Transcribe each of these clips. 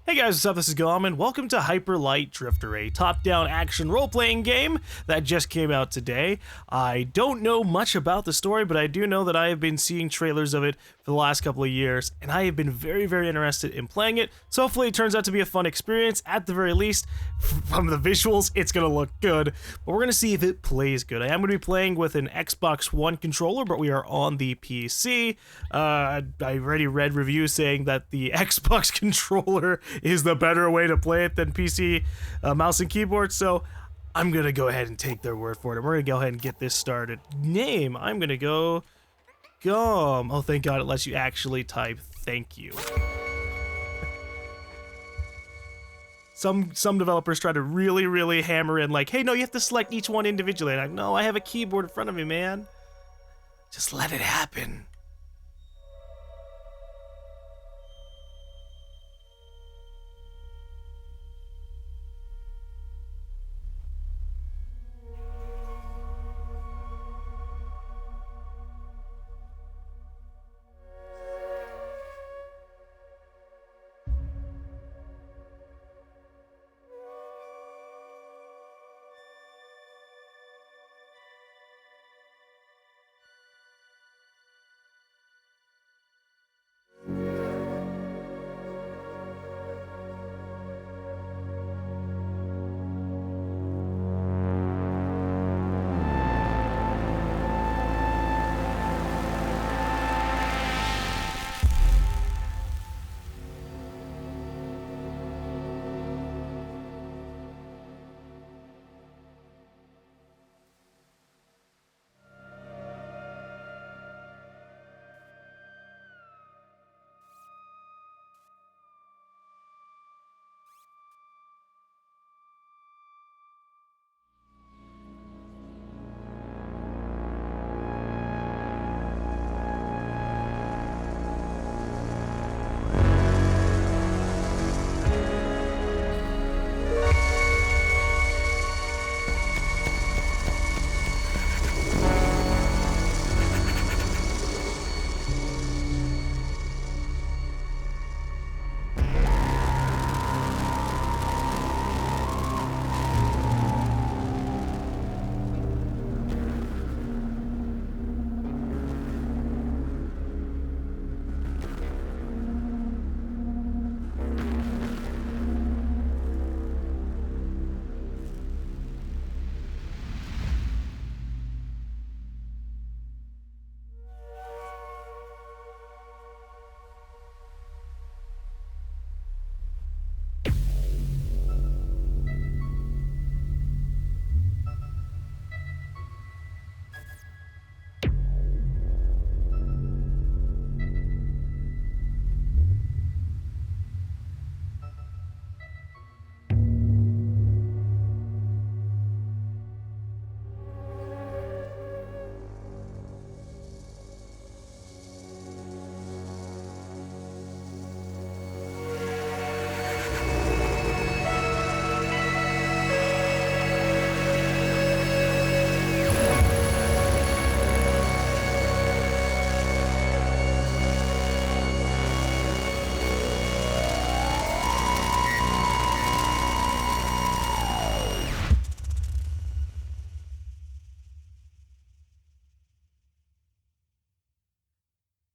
Hey guys, what's up? This is GaLm, and welcome to Hyper Light Drifter, a top-down action role-playing game that just came out today. I don't know much about the story, but I do know that I have been seeing trailers of it for the last couple of years, and I have been very interested in playing it, so hopefully it turns out to be a fun experience. At the very least, from the visuals, it's gonna look good, but we're gonna see if it plays good. I am gonna be playing with an Xbox One controller, but we are on the PC. I already read reviews saying that the Xbox controller is the better way to play it than PC mouse and keyboard, so I'm gonna go ahead and take their word for it, and we're gonna go ahead and get this started. Name, I'm gonna go GaLm. Oh, thank God it lets you actually type thank you. Some developers try to really hammer in like, hey, no, you have to select each one individually. And I'm like, no, I have a keyboard in front of me, man. Just let it happen.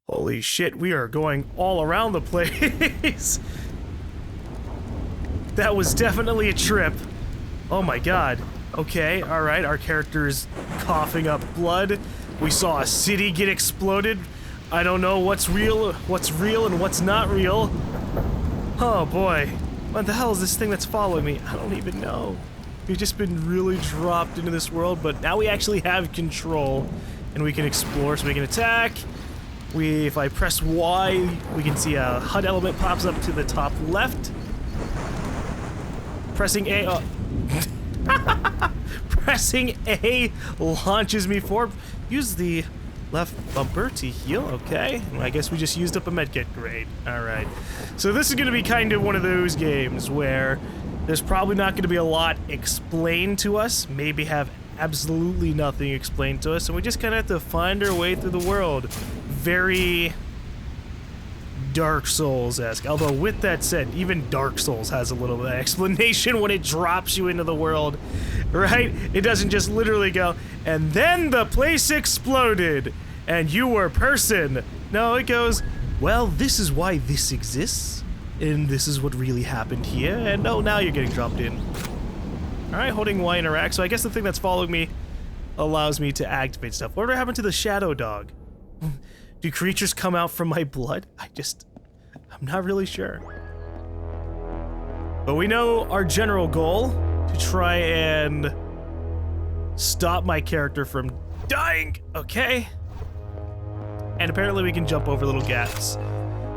Holy shit, we are going all around the place. That was definitely a trip. Oh my God. Okay, alright, our character is coughing up blood. We saw a city get exploded. I don't know what's real and what's not real. Oh boy. What the hell is this thing that's following me? I don't even know. We've just been really dropped into this world, but now we actually have control and we can explore, so we can attack. If I press Y, we can see a HUD element pops up to the top left. Pressing A, pressing A launches me forward. Use the left bumper to heal, okay. I guess we just used up a medkit, great, all right. So this is gonna be kind of one of those games where there's probably not gonna be a lot explained to us, maybe have absolutely nothing explained to us, and we just kind of have to find our way through the world. Very Dark Souls-esque. Although, with that said, even Dark Souls has a little bit of explanation when it drops you into the world, right? It doesn't just literally go, and then the place exploded, and you were person. No, it goes, well, this is why this exists, and this is what really happened here, and oh, now you're getting dropped in. Alright, holding Y interact, so I guess the thing that's following me allows me to activate stuff. What happened to the shadow dog? Do creatures come out from my blood? I'm not really sure. But we know our general goal, to try and stop my character from dying, okay? And apparently we can jump over little gaps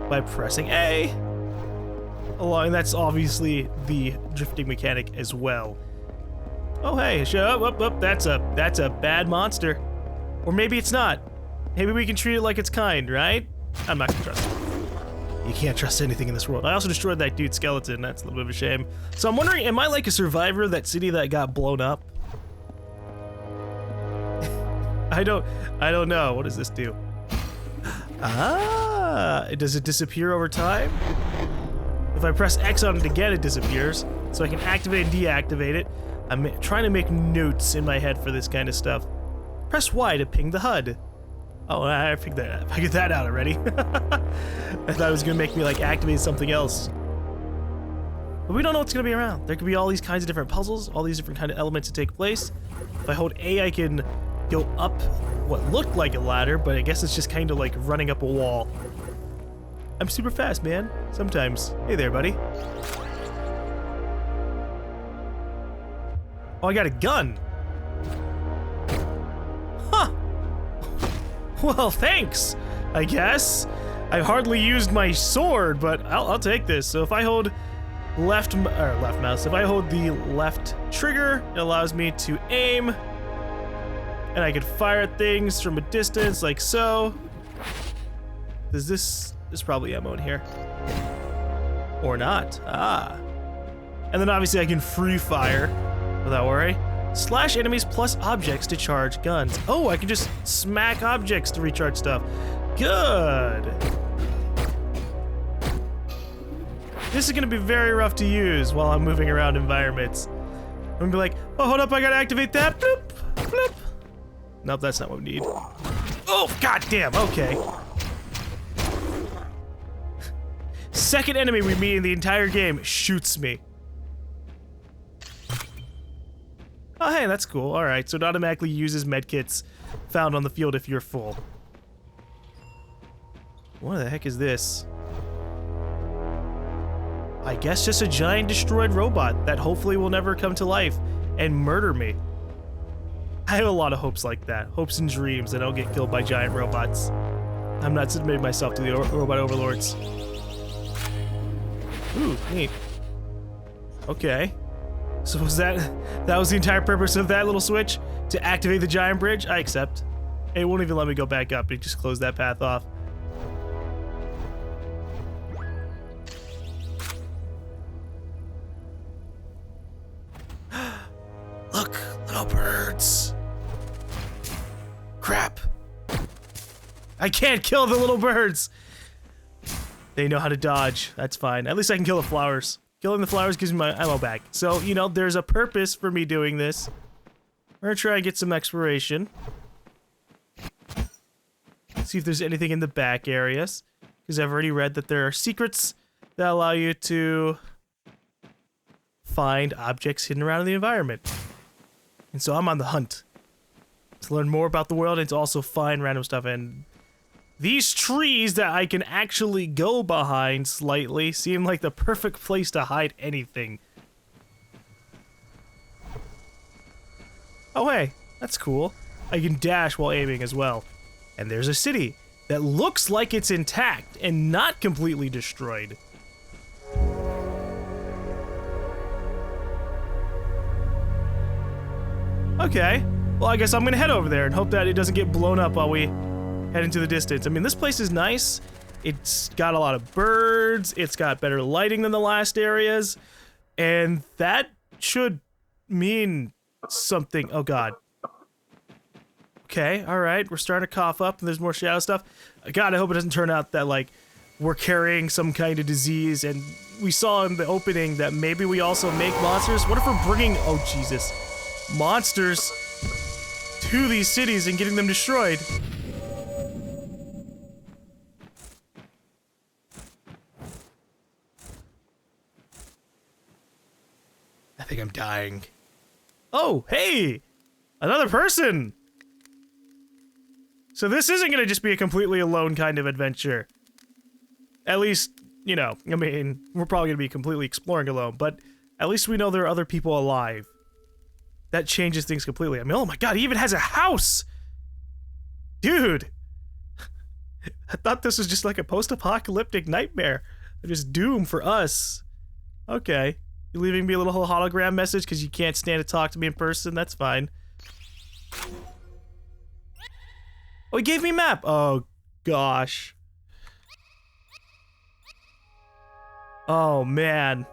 by pressing A. Along, that's obviously the drifting mechanic as well. Oh hey, shut up, that's a bad monster. Or maybe it's not. Maybe we can treat it like it's kind, right? I'm not gonna trust it. You can't trust anything in this world. I also destroyed that dude's skeleton, that's a little bit of a shame. So I'm wondering, am I like a survivor of that city that got blown up? I don't know. What does this do? Ah, does it disappear over time? If I press X on it again, it disappears. So I can activate and deactivate it. I'm trying to make notes in my head for this kind of stuff. Press Y to ping the HUD. Oh, I figured that out already. I thought it was gonna make me like activate something else. But we don't know what's gonna be around. There could be all these kinds of different puzzles, all these different kind of elements to take place. If I hold A, I can go up what looked like a ladder, but I guess it's just kind of like running up a wall. I'm super fast, man. Sometimes. Hey there, buddy. Oh, I got a gun. Huh. Well, thanks, I guess. I've hardly used my sword, but I'll take this. So if I hold left mouse, if I hold the left trigger, it allows me to aim. And I can fire at things from a distance, like so. There's probably ammo in here. Or not. Ah. And then obviously I can free fire without worry. Slash enemies plus objects to charge guns. Oh, I can just smack objects to recharge stuff. Good. This is gonna be very rough to use while I'm moving around environments. I'm gonna be like, oh, hold up, I gotta activate that. Bloop, bloop. Nope, that's not what we need. Oh, goddamn, okay. Second enemy we meet in the entire game shoots me. Oh, hey, that's cool. All right, so it automatically uses medkits found on the field if you're full. What the heck is this? I guess just a giant destroyed robot that hopefully will never come to life and murder me. I have a lot of hopes like that. Hopes and dreams that I'll get killed by giant robots. I'm not submitting myself to the robot overlords. Ooh, neat. Okay. So was that was the entire purpose of that little switch? To activate the giant bridge? I accept. It won't even let me go back up. It just closed that path off. Look, little birds. Crap. I can't kill the little birds. They know how to dodge. That's fine. At least I can kill the flowers. Killing the flowers gives me my ammo back. So, you know, there's a purpose for me doing this. We're gonna try and get some exploration. See if there's anything in the back areas. Because I've already read that there are secrets that allow you to find objects hidden around in the environment. And so I'm on the hunt to learn more about the world and to also find random stuff. And these trees that I can actually go behind slightly seem like the perfect place to hide anything. Oh hey, that's cool. I can dash while aiming as well. And there's a city that looks like it's intact and not completely destroyed. Okay, well I guess I'm gonna head over there and hope that it doesn't get blown up while we head into the distance. I mean, this place is nice. It's got a lot of birds. It's got better lighting than the last areas. And that should mean something. Oh, God. Okay, all right. We're starting to cough up and there's more shadow stuff. God, I hope it doesn't turn out that, like, we're carrying some kind of disease, and we saw in the opening that maybe we also make monsters. What if we're bringing, oh Jesus, monsters to these cities and getting them destroyed? I think I'm dying. Oh, hey! Another person! So this isn't gonna just be a completely alone kind of adventure. At least, you know, I mean, we're probably gonna be completely exploring alone, but at least we know there are other people alive. That changes things completely. I mean, oh my god, he even has a house! Dude! I thought this was just like a post-apocalyptic nightmare. Just doom for us. Okay. You're leaving me a little hologram message because you can't stand to talk to me in person? That's fine. Oh, he gave me a map! Oh, gosh. Oh, man.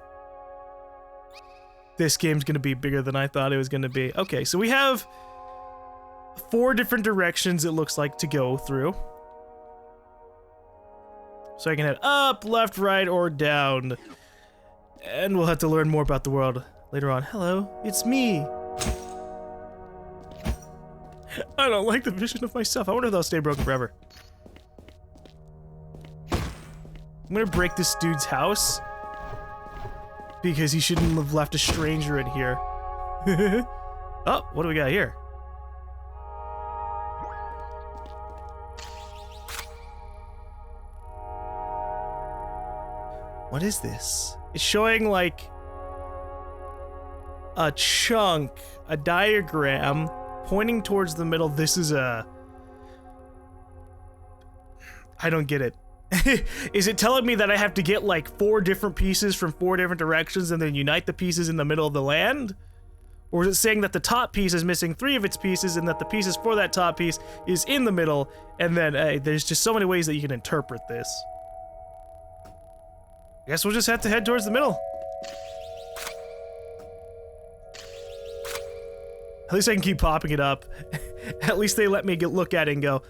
This game's gonna be bigger than I thought it was gonna be. Okay, so we have 4 different directions it looks like to go through. So I can head up, left, right, or down. And we'll have to learn more about the world later on. Hello, it's me. I don't like the vision of myself. I wonder if that'll stay broken forever. I'm gonna break this dude's house because he shouldn't have left a stranger in here. Oh, what do we got here? What is this? It's showing like a chunk, a diagram pointing towards the middle. This is a... I don't get it. Is it telling me that I have to get like 4 different pieces from 4 different directions and then unite the pieces in the middle of the land? Or is it saying that the top piece is missing 3 of its pieces and that the pieces for that top piece is in the middle, and then there's just so many ways that you can interpret this. I guess we'll just have to head towards the middle. At least I can keep popping it up. At least they let me look at it and go,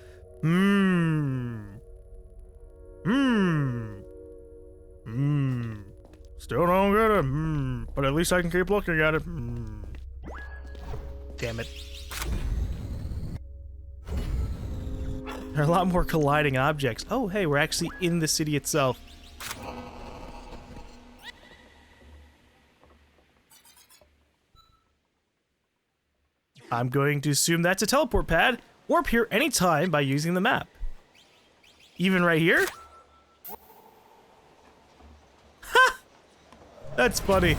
still don't get it, but at least I can keep looking at it, Damn it. There are a lot more colliding objects. Oh, hey, we're actually in the city itself. I'm going to assume that's a teleport pad. Warp here anytime by using the map. Even right here? Ha! That's funny.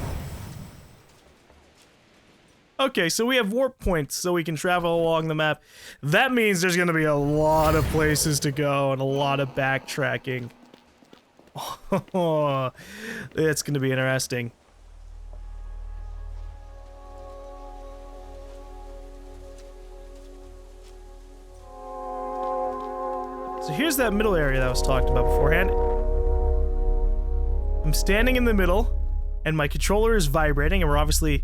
Okay, so we have warp points so we can travel along the map. That means there's gonna be a lot of places to go and a lot of backtracking. Oh, it's gonna be interesting. So here's that middle area that was talked about beforehand. I'm standing in the middle, and my controller is vibrating, and we're obviously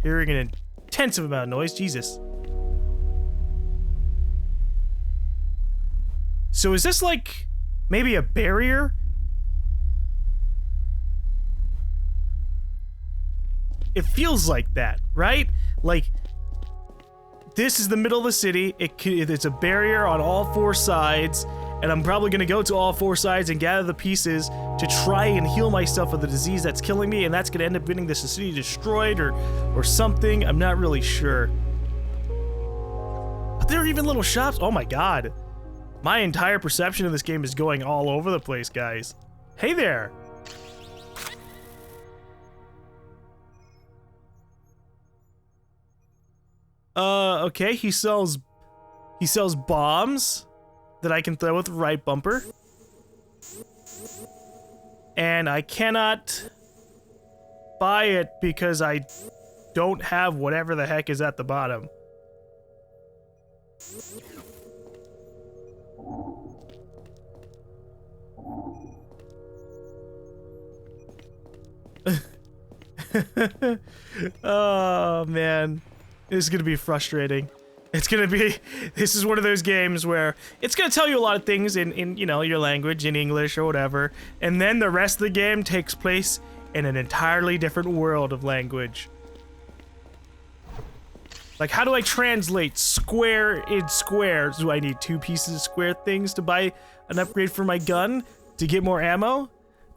hearing an intensive amount of noise. Jesus. So is this like maybe a barrier? It feels like that, right? Like, this is the middle of the city. It's a barrier on all 4 sides, and I'm probably gonna go to all 4 sides and gather the pieces to try and heal myself of the disease that's killing me, and that's gonna end up getting this city destroyed or something. I'm not really sure. But there are even little shops. Oh my god. My entire perception of this game is going all over the place, guys. Hey there. Okay, he sells bombs that I can throw with the right bumper. And I cannot buy it because I don't have whatever the heck is at the bottom. Oh, man. This is gonna be frustrating. It's gonna be, this is one of those games where it's gonna tell you a lot of things in you know, your language, in English or whatever, and then the rest of the game takes place in an entirely different world of language. Like, how do I translate square in square? Do I need 2 pieces of square things to buy an upgrade for my gun to get more ammo?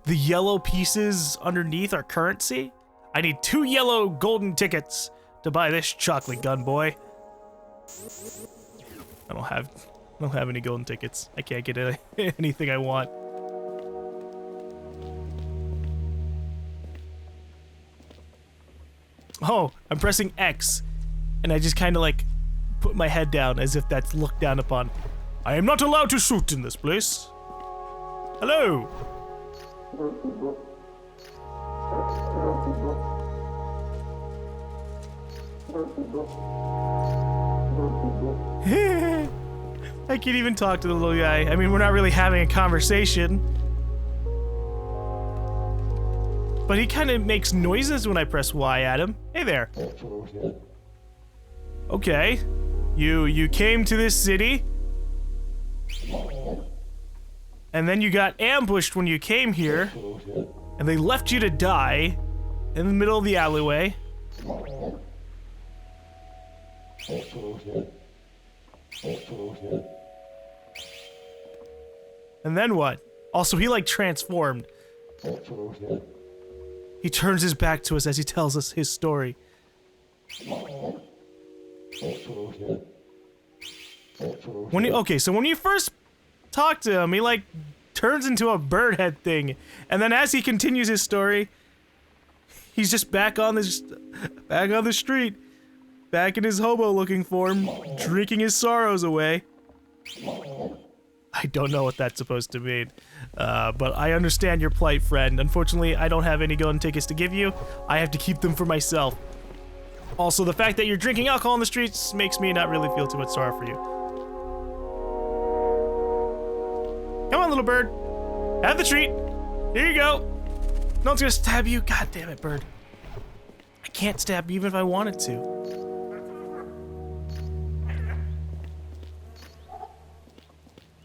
The yellow pieces underneath are currency? I need 2 yellow golden tickets to buy this chocolate gun, boy. I don't have any golden tickets. I can't get anything I want. Oh, I'm pressing X, and I just kind of like put my head down as if that's looked down upon. I am not allowed to shoot in this place. Hello. I can't even talk to the little guy. I mean, we're not really having a conversation. But he kind of makes noises when I press Y at him. Hey there. Okay. You came to this city. And then you got ambushed when you came here. And they left you to die in the middle of the alleyway. And then what? Also, he like transformed. He turns his back to us as he tells us his story. Okay, so when you first talk to him, he like turns into a bird head thing, and then as he continues his story, he's just back on the street, back in his hobo-looking form, drinking his sorrows away. I don't know what that's supposed to mean, but I understand your plight, friend. Unfortunately, I don't have any golden tickets to give you. I have to keep them for myself. Also, the fact that you're drinking alcohol on the streets makes me not really feel too much sorry for you. Come on, little bird. Have the treat. Here you go. No one's gonna stab you. God damn it, bird. I can't stab you even if I wanted to.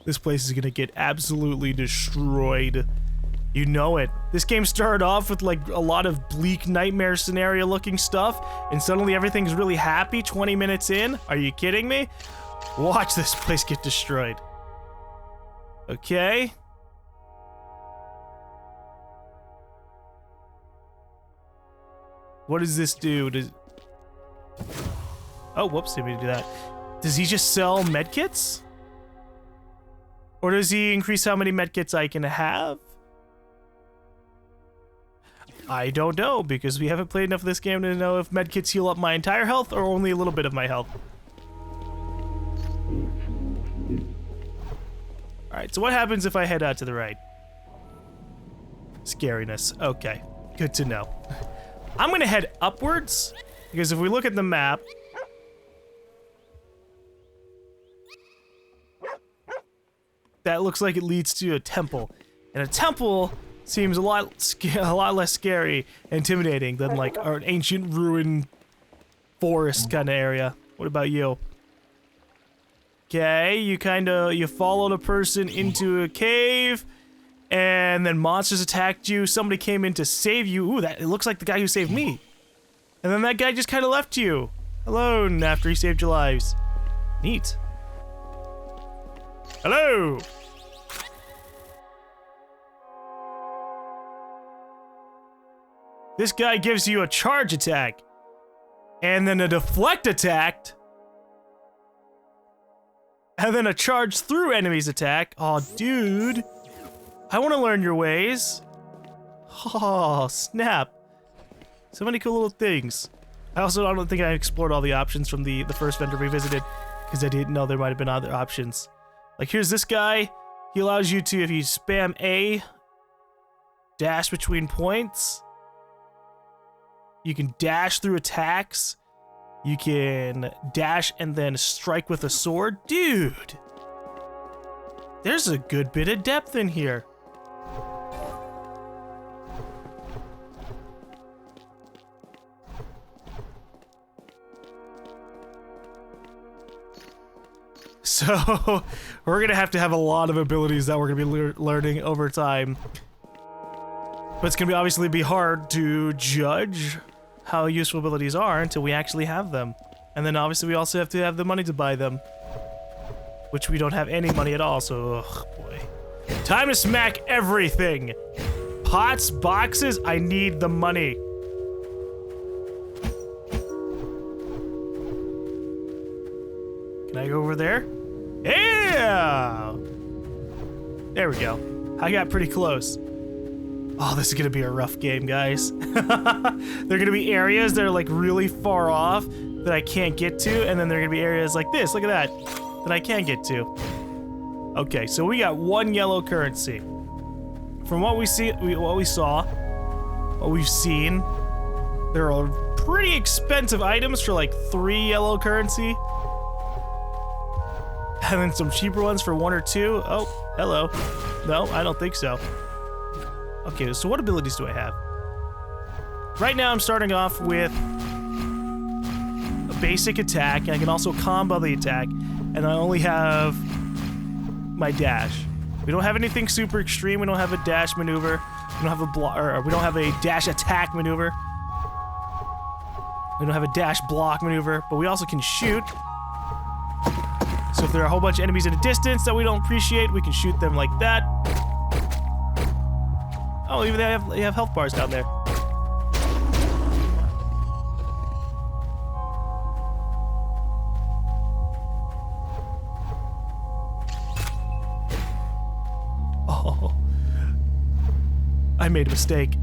This place is gonna get absolutely destroyed. You know it. This game started off with like a lot of bleak nightmare scenario looking stuff, and suddenly everything's really happy 20 minutes in. Are you kidding me? Watch this place get destroyed. Okay. What does this do? Oh, whoops, didn't mean to do that. Does he just sell medkits? Or does he increase how many medkits I can have? I don't know, because we haven't played enough of this game to know if medkits heal up my entire health or only a little bit of my health. Alright, so what happens if I head out to the right? Scariness. Okay, good to know. I'm gonna head upwards, because if we look at the map, that looks like it leads to a temple. And a temple seems a lot less scary and intimidating than like an ancient ruined forest kind of area. What about you? Okay, you followed a person into a cave, and then monsters attacked you. Somebody came in to save you. Ooh, it looks like the guy who saved me. And then that guy just kind of left you alone after he saved your lives. Neat. Hello. This guy gives you a charge attack, and then a deflect attack, and then a charge through enemies attack. Aw, dude. I want to learn your ways. Oh, snap. So many cool little things. I don't think I explored all the options from the first vendor we visited, because I didn't know there might have been other options. Like, here's this guy. He allows you to, if you spam A, dash between points. You can dash through attacks. You can dash and then strike with a sword. Dude! There's a good bit of depth in here. So we're gonna have to have a lot of abilities that we're gonna be learning over time. But it's gonna obviously be hard to judge how useful abilities are until we actually have them. And then obviously we also have to have the money to buy them. Which we don't have any money at all, so ugh, boy. Time to smack everything! Pots, boxes, I need the money. Can I go over there? Yeah! There we go. I got pretty close. Oh, this is gonna be a rough game, guys. There are gonna be areas that are like really far off that I can't get to, and then there are gonna be areas like this, look at that I can get to. Okay, so we got 1 yellow currency. From what we've seen, there are pretty expensive items for like 3 yellow currency. And then some cheaper ones for 1 or 2. Oh, hello. No, I don't think so. Okay, so what abilities do I have? Right now I'm starting off with a basic attack. I can also combo the attack, and I only have my dash. We don't have anything super extreme. We don't have a dash maneuver. We don't have we don't have a dash attack maneuver. We don't have a dash block maneuver, but we also can shoot. So if there are a whole bunch of enemies at a distance that we don't appreciate, we can shoot them like that. Oh, even they have health bars down there. Oh. I made a mistake.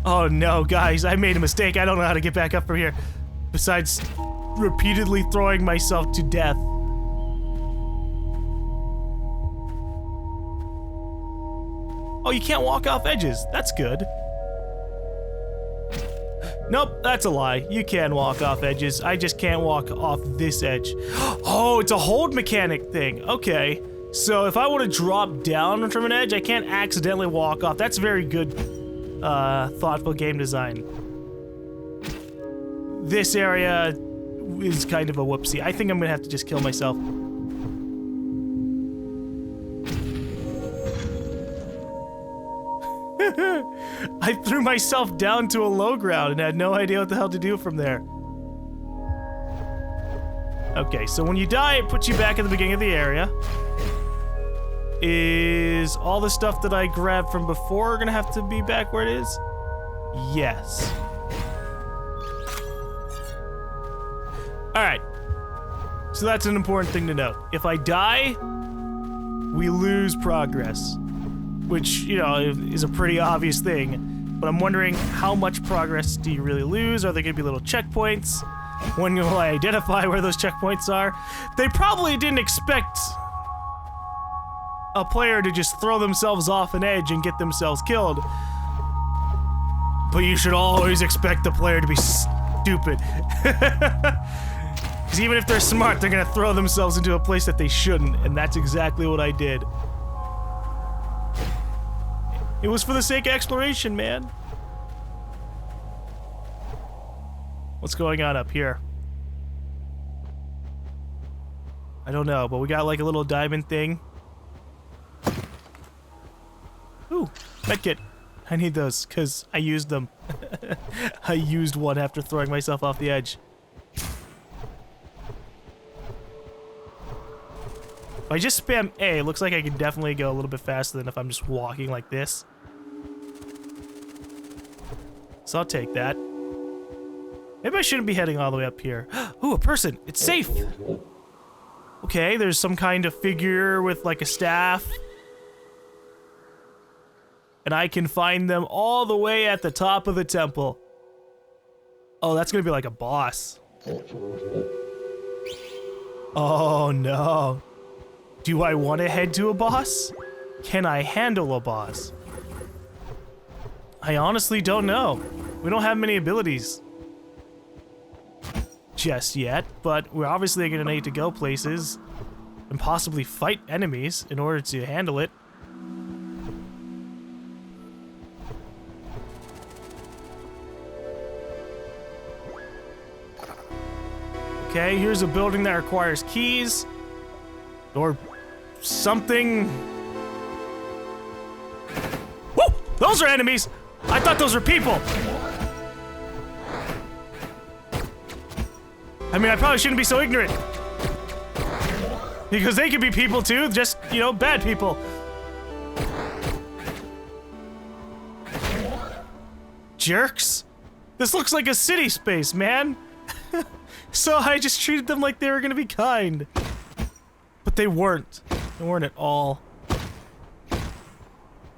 Oh no, guys, I made a mistake. I don't know how to get back up from here. Besides repeatedly throwing myself to death. Oh, you can't walk off edges. That's good. Nope, that's a lie. You can walk off edges. I just can't walk off this edge. Oh, it's a hold mechanic thing. Okay. So if I want to drop down from an edge, I can't accidentally walk off. That's very good, thoughtful game design. This area is kind of a whoopsie. I think I'm gonna have to just kill myself. I threw myself down to a low ground and had no idea what the hell to do from there. Okay, so when you die, it puts you back at the beginning of the area. Is all the stuff that I grabbed from before gonna have to be back where it is? Yes. Alright. So that's an important thing to note. If I die, we lose progress. Which, you know, is a pretty obvious thing. But I'm wondering, how much progress do you really lose? Are there gonna be little checkpoints? When will I identify where those checkpoints are? They probably didn't expect a player to just throw themselves off an edge and get themselves killed. But you should always expect the player to be stupid. Because even if they're smart, they're gonna throw themselves into a place that they shouldn't, and that's exactly what I did. It was for the sake of exploration, man. What's going on up here? I don't know, but we got like a little diamond thing. Ooh, medkit. I need those, because I used them. I used one after throwing myself off the edge. If I just spam A, it looks like I can definitely go a little bit faster than if I'm just walking like this. So I'll take that. Maybe I shouldn't be heading all the way up here. Ooh, a person! It's safe! Okay, there's some kind of figure with like a staff. And I can find them all the way at the top of the temple. Oh, that's gonna be like a boss. Oh no. Do I want to head to a boss? Can I handle a boss? I honestly don't know. We don't have many abilities just yet, but we're obviously gonna need to go places and possibly fight enemies in order to handle it. Okay, here's a building that requires keys. Or something. Whoa! Those are enemies! I thought those were people! I mean, I probably shouldn't be so ignorant. Because they could be people too, just, you know, bad people. Jerks. This looks like a city space, man. So I just treated them like they were gonna be kind. But they weren't. They weren't at all.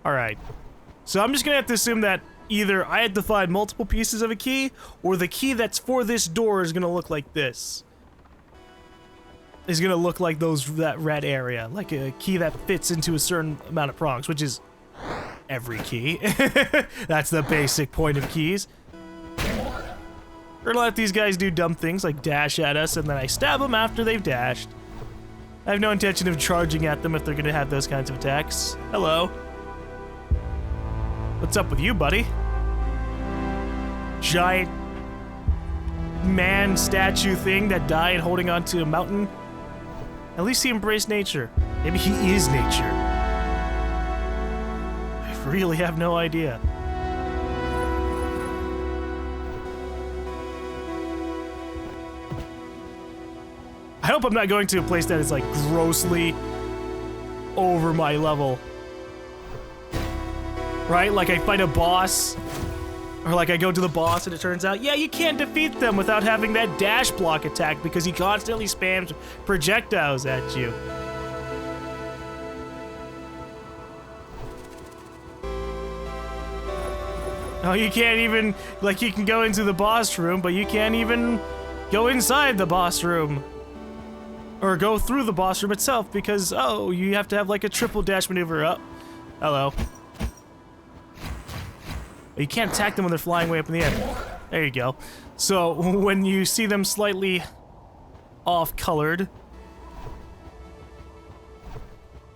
Alright. So I'm just gonna have to assume that either I had to find multiple pieces of a key, or the key that's for this door is gonna look like this. Is gonna look like that red area. Like a key that fits into a certain amount of prongs, which is every key. That's the basic point of keys. We're gonna let these guys do dumb things like dash at us, and then I stab them after they've dashed. I have no intention of charging at them if they're gonna have those kinds of attacks. Hello. What's up with you, buddy? Giant man statue thing that died holding onto a mountain. At least he embraced nature. Maybe he is nature. I really have no idea. I hope I'm not going to a place that is like grossly over my level. Right? Like I fight a boss, or like I go to the boss and it turns out, yeah, you can't defeat them without having that dash block attack because he constantly spams projectiles at you. Oh, you can't even, like you can go into the boss room, but you can't even go inside the boss room. Or go through the boss room itself because, oh, you have to have like a triple dash maneuver up. Hello. You can't attack them when they're flying way up in the air. There you go. So, when you see them slightly off-colored,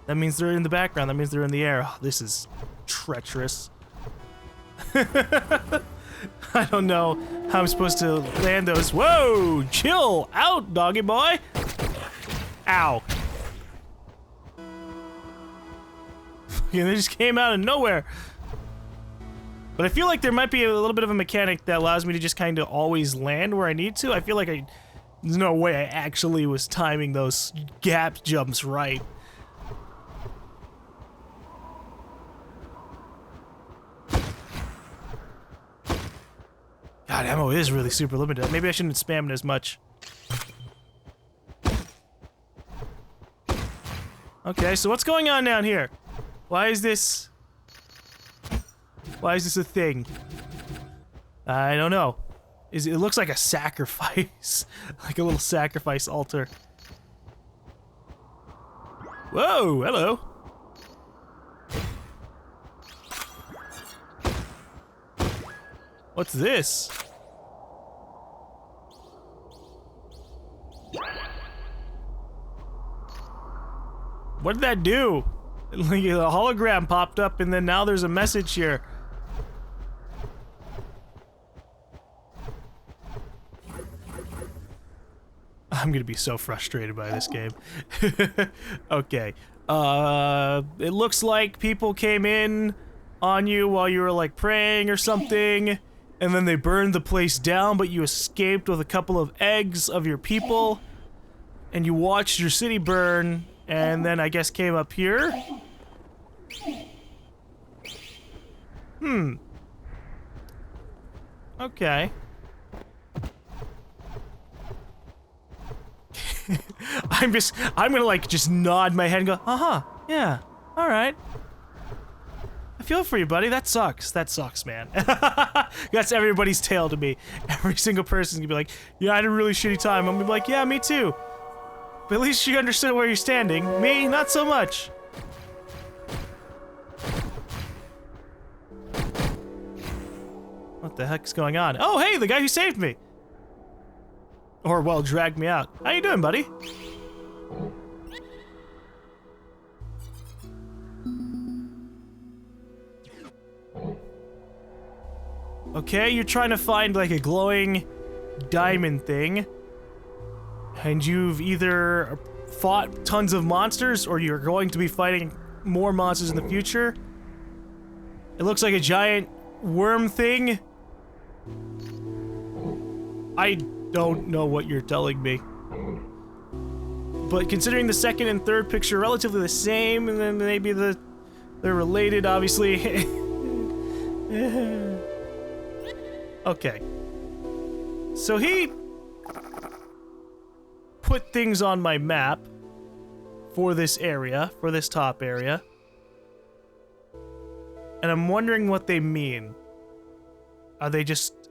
that means they're in the background, that means they're in the air. Oh, this is treacherous. I don't know how I'm supposed to land those. Whoa! Chill out, doggy boy! Ow. Yeah, they just came out of nowhere. But I feel like there might be a little bit of a mechanic that allows me to just kind of always land where I need to. I feel like there's no way I actually was timing those gap jumps right. God, ammo is really super limited. Maybe I shouldn't spam it as much. Okay, so what's going on down here? Why is this a thing? I don't know. It looks like a sacrifice. Like a little sacrifice altar. Whoa, hello. What's this? What did that do? Like a hologram popped up and then now there's a message here. I'm gonna be so frustrated by this game. Okay. It looks like people came in on you while you were like praying or something, and then they burned the place down, but you escaped with a couple of eggs of your people, and you watched your city burn, and then I guess came up here. Okay. I'm gonna like just nod my head and go, uh-huh, yeah, alright. I feel for you, buddy. That sucks. That sucks, man. That's everybody's tale to me. Every single person's gonna be like, yeah, I had a really shitty time. I'm gonna be like, yeah, me too. But at least you understood where you're standing. Me, not so much. What the heck's going on? Oh, hey, the guy who saved me. Or, well, dragged me out. How you doing, buddy? Okay, you're trying to find, like, a glowing diamond thing. And you've either fought tons of monsters, or you're going to be fighting more monsters in the future. It looks like a giant worm thing. I don't know what you're telling me. But considering the second and third picture are relatively the same, and then maybe they're related, obviously. Okay. So he put things on my map for this area, for this top area. And I'm wondering what they mean. Are they just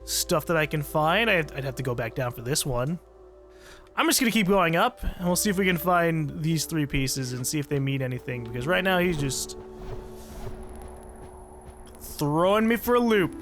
stuff that I can find? I'd have to go back down for this one. I'm just gonna keep going up, and we'll see if we can find these 3 pieces and see if they mean anything, because right now he's just throwing me for a loop.